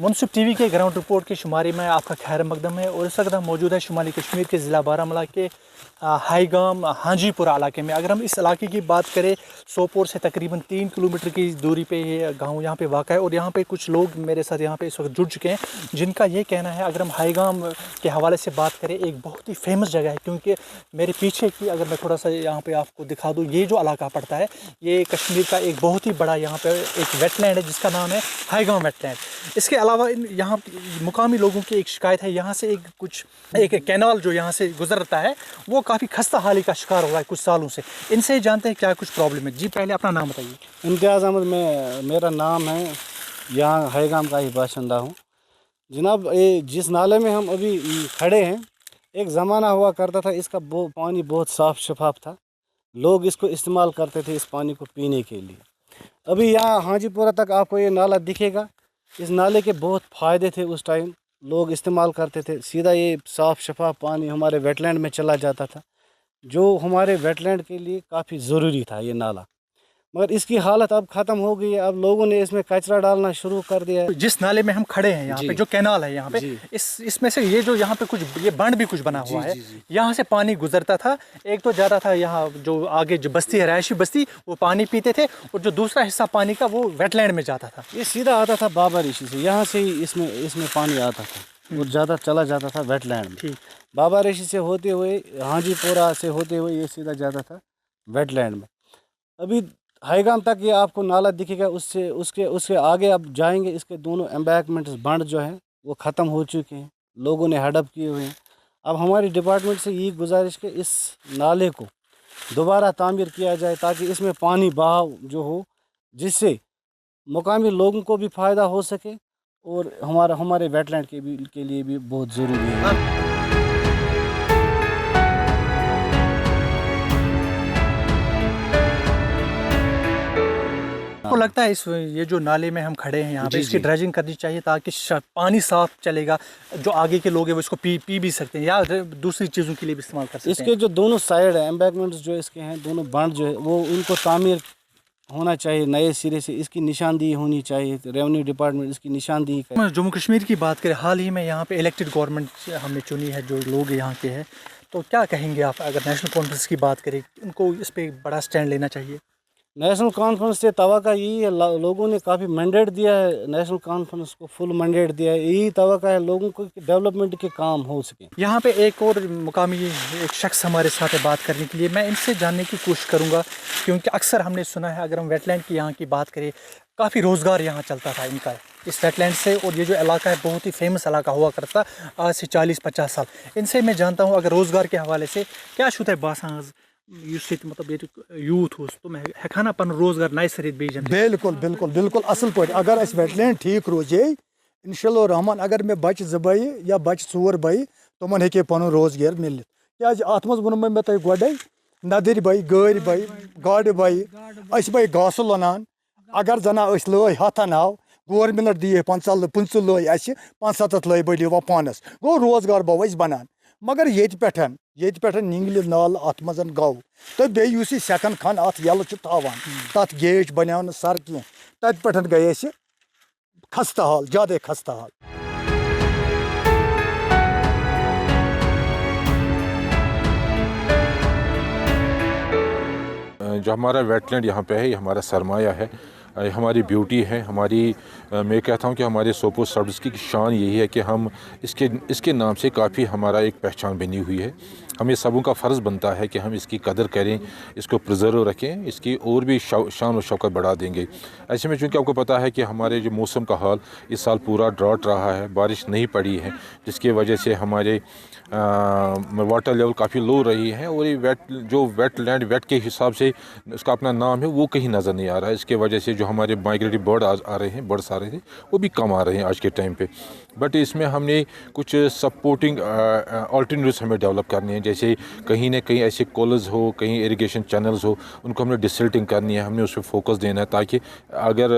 मुनसिफ TV के ground report के शुमारे में आपका खैर मकदम है और इस वक्त हम मौजूद है शुमाली कश्मीर के ज़िला बारामूला के हाईगाम हाजीपुरा इलाके में। अगर हम इस इलाके की बात करें, सोपोर से तकरीबन 3 किलोमीटर की दूरी पे ये गांव यहाँ पे वाक़ा है और यहाँ पे कुछ लोग मेरे साथ यहाँ पे इस वक्त जुड़ चुके हैं, जिनका ये कहना है, अगर हम हाईगाम के हवाले से बात करें, एक बहुत ही फेमस जगह है। क्योंकि मेरे पीछे की अगर मैं थोड़ा सा यहाँ पे आपको दिखा दूँ, ये जो इलाका पड़ता है ये कश्मीर का एक बहुत ही बड़ा यहाँ पर एक वेटलैंड है जिसका नाम है हाईगाम वेटलैंड। इसके अलावा यहाँ मुकामी लोगों की एक शिकायत है, यहाँ से एक कैनाल जो यहाँ से गुजरता है वो काफ़ी खस्ता हाली का शिकार हुआ है कुछ सालों से। इनसे जानते हैं क्या कुछ प्रॉब्लम है। जी पहले अपना नाम बताइए। इम्तियाज़ अहमद मेरा नाम है, यहाँ हाईगाम का ही बाशिंदा हूँ। जनाब, ये जिस नाले में हम अभी खड़े हैं, एक ज़माना हुआ करता था, इसका पानी बहुत साफ़ शफाफ था, लोग इसको इस्तेमाल करते थे इस पानी को पीने के लिए। अभी यहाँ हाजीपुरा तक आपको ये नाला दिखेगा। इस नाले के बहुत फ़ायदे थे, उस टाइम लोग इस्तेमाल करते थे। सीधा ये साफ़ शफाफ पानी हमारे वेटलैंड में चला जाता था, जो हमारे वेटलैंड के लिए काफ़ी ज़रूरी था ये नाला। मगर इसकी हालत अब ख़त्म हो गई है। अब लोगों ने इसमें कचरा डालना शुरू कर दिया है। जिस नाले में हम खड़े हैं यहाँ पे, जो कैनाल है यहाँ पे, इसमें से ये जो यहाँ पे कुछ ये बंड भी कुछ बना हुआ है, यहाँ से पानी गुजरता था। एक तो ज़्यादा था, यहाँ जो आगे जो बस्ती है, रहायशी बस्ती, वो पानी पीते थे, और जो दूसरा हिस्सा पानी का वो वेटलैंड में जाता था। ये सीधा आता था बाबा ऋषि से, यहाँ से ही इसमें पानी आता था और ज़्यादा चला जाता था वेटलैंड में। बाबा ऋषि से होते हुए, हाजीपुरा से होते हुए ये सीधा जाता था वेटलैंड में। अभी हाईगाम तक ये आपको नाला दिखेगा, उसके आगे आप जाएंगे, इसके दोनों एम्बैंकमेंट्स बंड जो हैं वो ख़त्म हो चुके हैं, लोगों ने हड़प किए हुए हैं। अब हमारी डिपार्टमेंट से ये गुजारिश कि इस नाले को दोबारा तामीर किया जाए, ताकि इसमें पानी बहाव जो हो, जिससे मुकामी लोगों को भी फ़ायदा हो सके और हमारे वेटलैंड के लिए भी बहुत ज़रूरी है। आपको लगता है ये जो नाले में हम खड़े हैं यहाँ पे, इसकी ड्रेजिंग करनी चाहिए ताकि पानी साफ चलेगा, जो आगे के लोग हैं वो इसको पी भी सकते हैं या दूसरी चीज़ों के लिए भी इस्तेमाल कर सकते हैं? इसके जो दोनों साइड है, एम्बैंकमेंट्स जो इसके हैं, दोनों बंड जो है, वो उनको तामीर होना चाहिए नए सिरे से, इसकी निशानदेही होनी चाहिए। रेवेन्यू डिपार्टमेंट इसकी निशानदेही करे। जम्मू कश्मीर की बात करें, हाल ही में यहाँ पे इलेक्टेड गवर्नमेंट हमने चुनी है, जो लोग यहाँ के हैं, तो क्या कहेंगे आप? अगर नेशनल कॉन्फ्रेंस की बात करें, उनको इस पर बड़ा स्टैंड लेना चाहिए। नेशनल कॉन्फ्रेंस से तवक्का यही है, लोगों ने काफ़ी मैंडेट दिया है, नेशनल कॉन्फ्रेंस को फुल मैंडेट दिया है, यही तवक्का है लोगों को कि डेवलपमेंट के काम हो सके। यहाँ पे एक और मुकामी एक शख्स हमारे साथ है बात करने के लिए, मैं इनसे जानने की कोशिश करूँगा, क्योंकि अक्सर हमने सुना है, अगर हम वेटलैंड की यहाँ की बात करें, काफ़ी रोज़गार यहाँ चलता था इनका इस वेटलैंड से, और ये जो इलाका है बहुत ही फेमस इलाका हुआ करता आज से 40-50 साल। इनसे मैं जानता हूँ, अगर रोज़गार के हवाले से क्या शुद्ध है बासान मतलब ये यूथ हो तो मैं हेकाना पन रोजगार नए सरित बेजन? बिल्कुल असल पे अगर अस वेटलैंड ठीक रोजे इंशाअल्लाह रहमान, अगर मे बच 2 बई या बच 4 बई तमन हेके पन रोजगार मिल। क्या अत मज वन मे तुम गोडे नदर बई, गर बई, गाड़ बई, अस बई घास लनान। अगर जना लय 100 नाव, गवर्नमेंट दी 50 लय अस 75 लय बड़ी वा पानस, गो रोजगार बो अस बनान। मगर ये निंगल नाल अत मज गौ तो बे सेकंड खन अत यल तावान, तथ गेट बनो सर कह, तत पे गए खस्ता हाल, ज़्यादा खस्ता हाल। जो हमारा वेटलैंड यहाँ पे है, ये हमारा सरमाया है, हमारी ब्यूटी है, मैं कहता हूँ कि हमारे सोपोर सब डिस्ट्रिक्ट की शान यही है कि हम इसके नाम से काफ़ी हमारा एक पहचान बनी हुई है। हमें सबों का फ़र्ज़ बनता है कि हम इसकी कदर करें, इसको प्रिजर्व रखें, इसकी और भी शान और शौकत बढ़ा देंगे। ऐसे में चूँकि आपको पता है कि हमारे जो मौसम का हाल इस साल पूरा ड्राउट रहा है, बारिश नहीं पड़ी है, जिसकी वजह से हमारे वाटर लेवल काफ़ी लो रही है, और ये वेटलैंड वेट के हिसाब से उसका अपना नाम है वो कहीं नज़र नहीं आ रहा है। इसके वजह से जो हमारे माइग्रेटरी बर्ड्स आ रहे थे वो भी कम आ रहे हैं आज के टाइम पे। बट इसमें हमने कुछ सपोर्टिंग अल्टरनेटिव्स हमें डेवलप करने हैं, जैसे कहीं ना कहीं ऐसे कॉलेज हो, कहीं इरिगेशन चैनल्स हो, उनको हमने डिसिल्टिंग करनी है, हमने उस पर फोकस देना है, ताकि अगर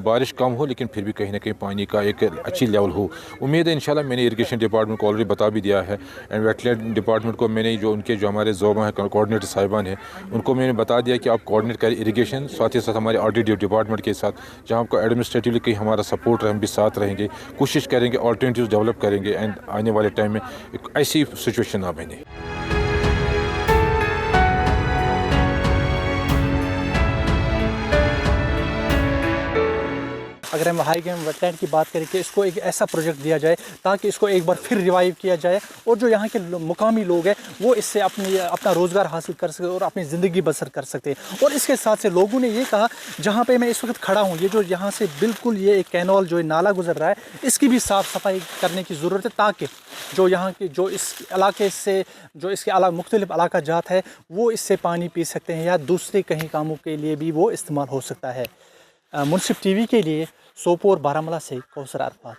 बारिश कम हो लेकिन फिर भी कहीं ना कहीं पानी का एक अच्छी लेवल हो। उम्मीद है इंशाल्लाह, मैंने इरिगेशन डिपार्टमेंट को ऑलरेडी बता भी दिया है एंड वेटलैंड डिपार्टमेंट को मैंने जो हमारे जोमा है कोऑर्डिनेटर साहिबान हैं उनको मैंने बता दिया कि आप कोऑर्डिनेट करें इरिगेशन, साथ ही साथ हमारे ऑडिट डिपार्टमेंट के साथ, जहाँ आपको एडमिनिस्ट्रेटिवली कहीं हमारा सपोर्ट है, हम भी साथ रहेंगे, कोशिश करेंगे ऑल्टरनेटिव डेवलप करेंगे एंड आने वाले टाइम में एक ऐसी सिचुएशन ना बने। अगर हम हाई गेम वेटलैंड की बात करें कि इसको एक ऐसा प्रोजेक्ट दिया जाए ताकि इसको एक बार फिर रिवाइव किया जाए और जो यहाँ के मुकामी लोग हैं वो इससे अपना रोज़गार हासिल कर सके और अपनी ज़िंदगी बसर कर सकते हैं। और इसके साथ से लोगों ने ये कहा, जहाँ पे मैं इस वक्त खड़ा हूँ, ये जो यहाँ से बिल्कुल ये एक कैनल जो नाला गुजर रहा है, इसकी भी साफ़ सफाई करने की ज़रूरत है ताकि जो यहाँ की जो इस इलाके से जो इसके मुख्तलिफ इलाका जात है वो इससे पानी पी सकते हैं या दूसरे कहीं कामों के लिए भी वो इस्तेमाल हो सकता है। मुनसिफ टीवी के लिए सोपोर बारामूला से कौसर अरफात।